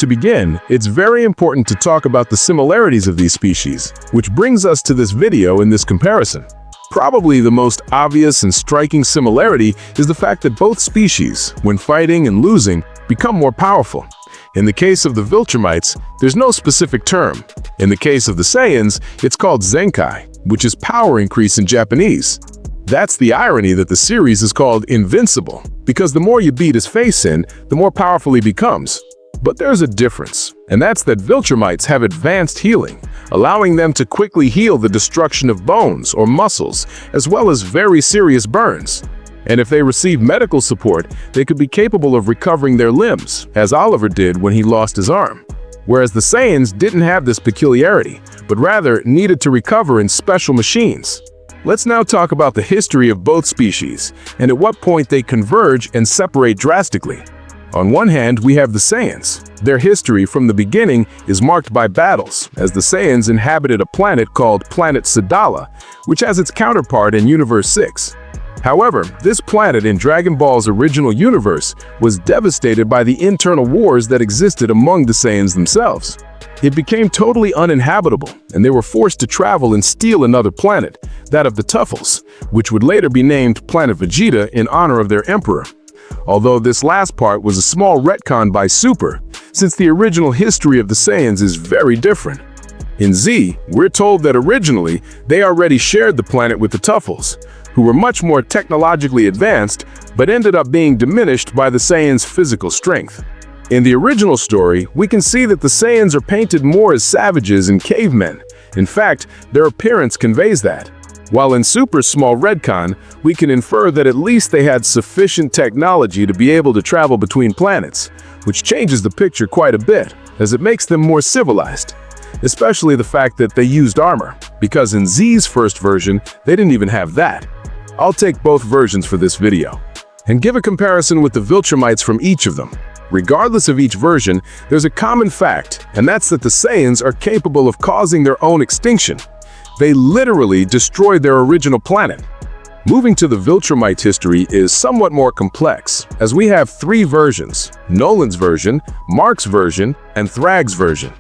To begin, it's very important to talk about the similarities of these species, which brings us to this video in this comparison. Probably the most obvious and striking similarity is the fact that both species, when fighting and losing, become more powerful. In the case of the Viltrumites, there's no specific term. In the case of the Saiyans, it's called Zenkai, which is power increase in Japanese. That's the irony that the series is called Invincible, because the more you beat his face in, the more powerful he becomes. But there's a difference, and that's that Viltrumites have advanced healing, allowing them to quickly heal the destruction of bones or muscles, as well as very serious burns. And if they receive medical support, they could be capable of recovering their limbs, as Oliver did when he lost his arm. Whereas the Saiyans didn't have this peculiarity, but rather needed to recover in special machines. Let's now talk about the history of both species, and at what point they converge and separate drastically. On one hand, we have the Saiyans. Their history from the beginning is marked by battles, as the Saiyans inhabited a planet called Planet Sadala, which has its counterpart in Universe 6. However, this planet in Dragon Ball's original universe was devastated by the internal wars that existed among the Saiyans themselves. It became totally uninhabitable, and they were forced to travel and steal another planet, that of the Tuffles, which would later be named Planet Vegeta in honor of their emperor. Although this last part was a small retcon by Super, since the original history of the Saiyans is very different. In Z, we're told that originally they already shared the planet with the Tuffles, who were much more technologically advanced, but ended up being diminished by the Saiyans' physical strength. In the original story, we can see that the Saiyans are painted more as savages and cavemen. In fact, their appearance conveys that. While in Super's small retcon, we can infer that at least they had sufficient technology to be able to travel between planets, which changes the picture quite a bit, as it makes them more civilized. Especially the fact that they used armor, because in Z's first version, they didn't even have that. I'll take both versions for this video, and give a comparison with the Viltrumites from each of them. Regardless of each version, there's a common fact, and that's that the Saiyans are capable of causing their own extinction. They literally destroyed their original planet. Moving to the Viltrumite history is somewhat more complex, as we have three versions: Nolan's version, Mark's version, and Thragg's version.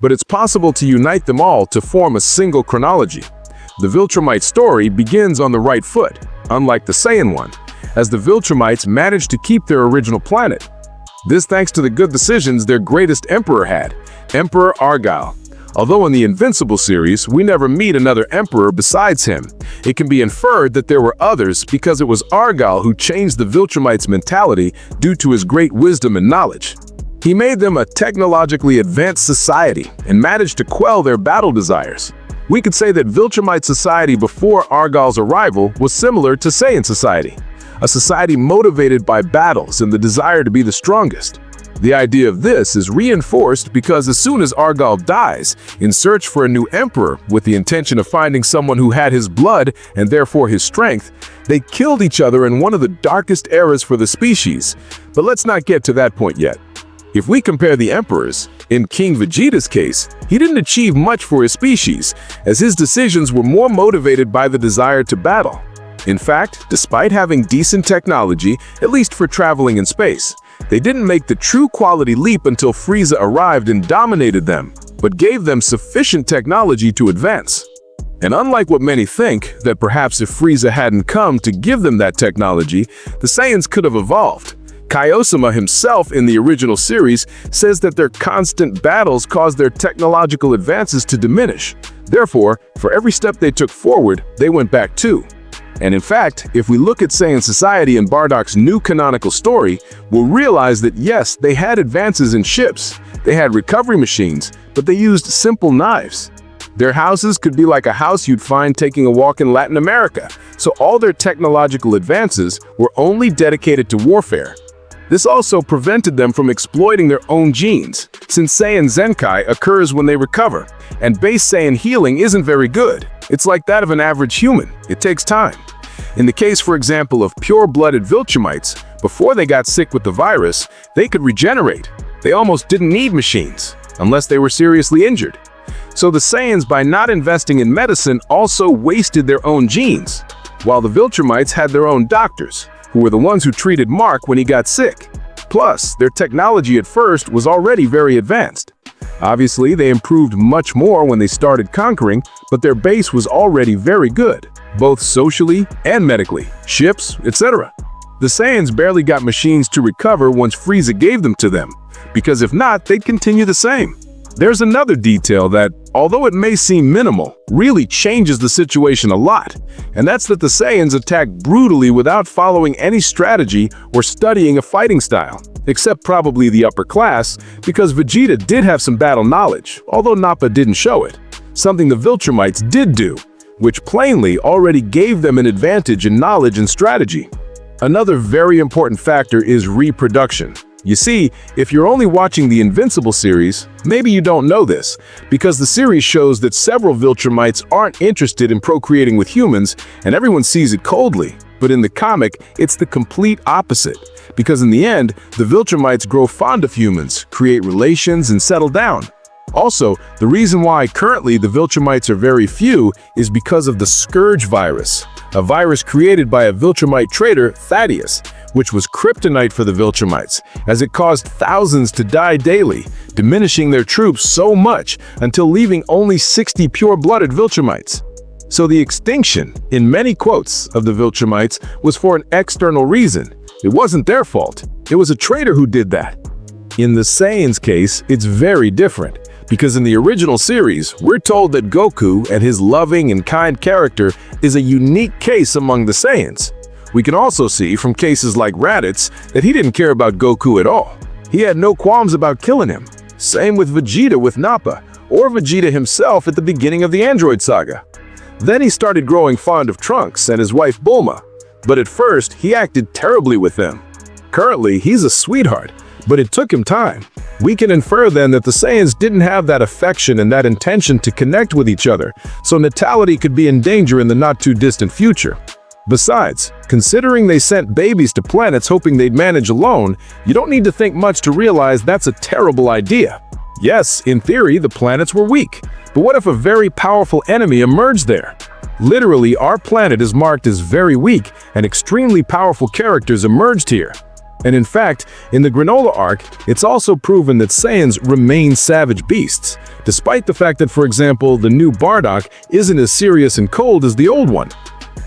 But it's possible to unite them all to form a single chronology. The Viltrumite story begins on the right foot, unlike the Saiyan one, as the Viltrumites managed to keep their original planet. This thanks to the good decisions their greatest emperor had, Emperor Argall. Although in the Invincible series, we never meet another emperor besides him, it can be inferred that there were others because it was Argall who changed the Viltrumites' mentality due to his great wisdom and knowledge. He made them a technologically advanced society and managed to quell their battle desires. We could say that Viltrumite society before Argall's arrival was similar to Saiyan society, a society motivated by battles and the desire to be the strongest. The idea of this is reinforced because as soon as Argall dies, in search for a new emperor with the intention of finding someone who had his blood and therefore his strength, they killed each other in one of the darkest eras for the species. But let's not get to that point yet. If we compare the emperors, in King Vegeta's case, he didn't achieve much for his species, as his decisions were more motivated by the desire to battle. In fact, despite having decent technology, at least for traveling in space, they didn't make the true quality leap until Frieza arrived and dominated them, but gave them sufficient technology to advance. And unlike what many think, that perhaps if Frieza hadn't come to give them that technology, the Saiyans could have evolved. Kaiosama himself in the original series says that their constant battles caused their technological advances to diminish. Therefore, for every step they took forward, they went back too. And in fact, if we look at Saiyan society in Bardock's new canonical story, we'll realize that yes, they had advances in ships, they had recovery machines, but they used simple knives. Their houses could be like a house you'd find taking a walk in Latin America, so all their technological advances were only dedicated to warfare. This also prevented them from exploiting their own genes, since Saiyan Zenkai occurs when they recover, and base Saiyan healing isn't very good. It's like that of an average human. It takes time. In the case, for example, of pure-blooded Viltrumites, before they got sick with the virus, they could regenerate. They almost didn't need machines, unless they were seriously injured. So the Saiyans, by not investing in medicine, also wasted their own genes, while the Viltrumites had their own doctors, who were the ones who treated Mark when he got sick. Plus, their technology at first was already very advanced. Obviously, they improved much more when they started conquering, but their base was already very good, both socially and medically, ships, etc. The Saiyans barely got machines to recover once Frieza gave them to them, because if not, they'd continue the same. There's another detail that, although it may seem minimal, really changes the situation a lot, and that's that the Saiyans attack brutally without following any strategy or studying a fighting style, except probably the upper class, because Vegeta did have some battle knowledge, although Nappa didn't show it, something the Viltrumites did do, which plainly already gave them an advantage in knowledge and strategy. Another very important factor is reproduction. You see, if you're only watching the Invincible series, maybe you don't know this, because the series shows that several Viltrumites aren't interested in procreating with humans, and everyone sees it coldly. But in the comic, it's the complete opposite, because in the end, the Viltrumites grow fond of humans, create relations, and settle down. Also, the reason why currently the Viltrumites are very few is because of the Scourge virus, a virus created by a Viltrumite traitor, Thaddeus, which was kryptonite for the Viltrumites, as it caused thousands to die daily, diminishing their troops so much until leaving only 60 pure-blooded Viltrumites. So the extinction, in many quotes, of the Viltrumites was for an external reason. It wasn't their fault. It was a traitor who did that. In the Saiyans' case, it's very different, because in the original series, we're told that Goku and his loving and kind character is a unique case among the Saiyans. We can also see from cases like Raditz that he didn't care about Goku at all. He had no qualms about killing him. Same with Vegeta with Nappa, or Vegeta himself at the beginning of the Android saga. Then he started growing fond of Trunks and his wife Bulma, but at first he acted terribly with them. Currently, he's a sweetheart, but it took him time. We can infer then that the Saiyans didn't have that affection and that intention to connect with each other, so natality could be in danger in the not-too-distant future. Besides, considering they sent babies to planets hoping they'd manage alone, you don't need to think much to realize that's a terrible idea. Yes, in theory, the planets were weak, but what if a very powerful enemy emerged there? Literally, our planet is marked as very weak, and extremely powerful characters emerged here. And in fact, in the Granola arc, it's also proven that Saiyans remain savage beasts, despite the fact that, for example, the new Bardock isn't as serious and cold as the old one.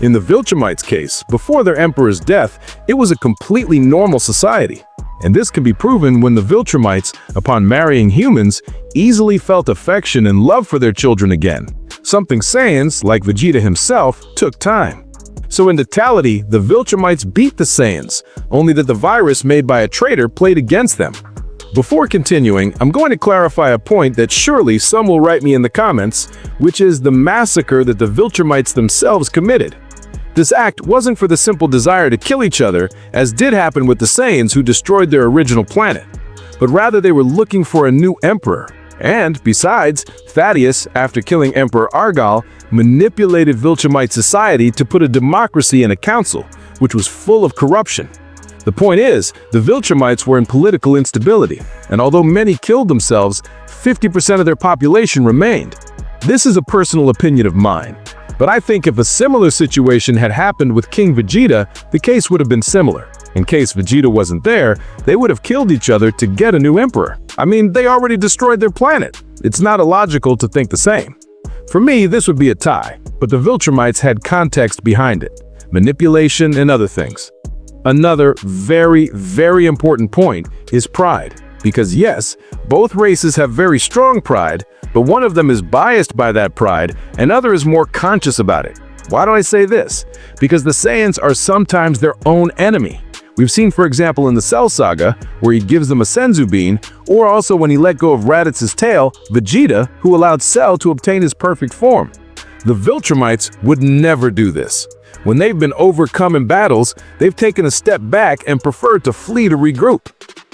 In the Viltrumites' case, before their emperor's death, it was a completely normal society. And this can be proven when the Viltrumites, upon marrying humans, easily felt affection and love for their children again, something Saiyans, like Vegeta himself, took time. So in totality, the Viltrumites beat the Saiyans, only that the virus made by a traitor played against them. Before continuing, I'm going to clarify a point that surely some will write me in the comments, which is the massacre that the Viltrumites themselves committed. This act wasn't for the simple desire to kill each other, as did happen with the Saiyans who destroyed their original planet, but rather they were looking for a new emperor. And besides, Thaddeus, after killing Emperor Argall, manipulated Viltrumite society to put a democracy in a council, which was full of corruption. The point is, the Viltrumites were in political instability, and although many killed themselves, 50% of their population remained. This is a personal opinion of mine, but I think if a similar situation had happened with King Vegeta, the case would have been similar. In case Vegeta wasn't there, they would have killed each other to get a new emperor. I mean, they already destroyed their planet. It's not illogical to think the same. For me, this would be a tie, but the Viltrumites had context behind it, manipulation and other things. Another very, very important point is pride. Because yes, both races have very strong pride, but one of them is biased by that pride, and other is more conscious about it. Why do I say this? Because the Saiyans are sometimes their own enemy. We've seen, for example, in the Cell Saga, where he gives them a Senzu Bean, or also when he let go of Raditz's tail, Vegeta, who allowed Cell to obtain his perfect form. The Viltrumites would never do this. When they've been overcome in battles, they've taken a step back and preferred to flee to regroup.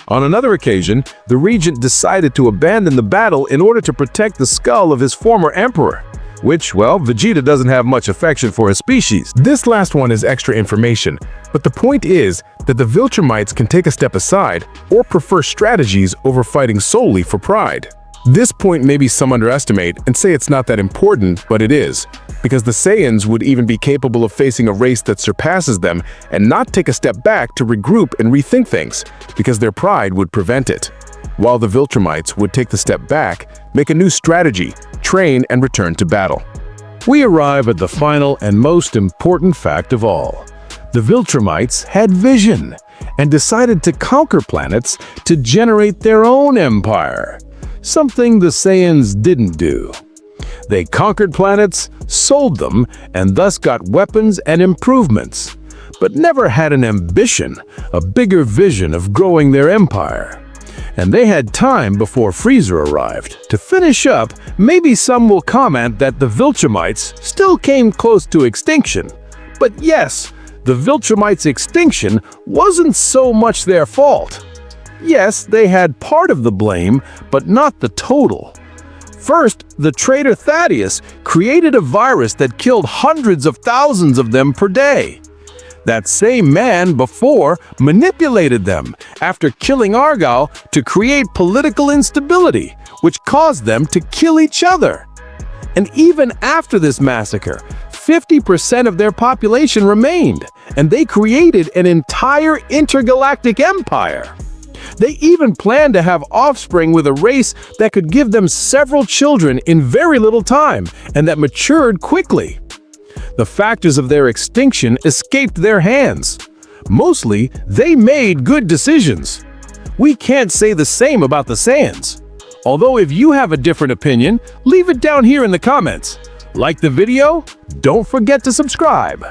On another occasion, the Regent decided to abandon the battle in order to protect the skull of his former emperor, which, well, Vegeta doesn't have much affection for his species. This last one is extra information, but the point is that the Viltrumites can take a step aside or prefer strategies over fighting solely for pride. This point maybe some underestimate and say it's not that important, but it is, because the Saiyans would even be capable of facing a race that surpasses them and not take a step back to regroup and rethink things, because their pride would prevent it. While the Viltrumites would take the step back, make a new strategy, train, and return to battle. We arrive at the final and most important fact of all. The Viltrumites had vision and decided to conquer planets to generate their own empire. Something the Saiyans didn't do. They conquered planets, sold them, and thus got weapons and improvements, but never had an ambition, a bigger vision of growing their empire. And they had time before Frieza arrived. To finish up, maybe some will comment that the Viltrumites still came close to extinction. But yes, the Viltrumites' extinction wasn't so much their fault. Yes, they had part of the blame, but not the total. First, the traitor Thaddeus created a virus that killed hundreds of thousands of them per day. That same man before manipulated them after killing Argall to create political instability, which caused them to kill each other. And even after this massacre, 50% of their population remained, and they created an entire intergalactic empire. They even planned to have offspring with a race that could give them several children in very little time and that matured quickly. The factors of their extinction escaped their hands. Mostly, they made good decisions. We can't say the same about the Saiyans. Although if you have a different opinion, leave it down here in the comments. Like the video? Don't forget to subscribe.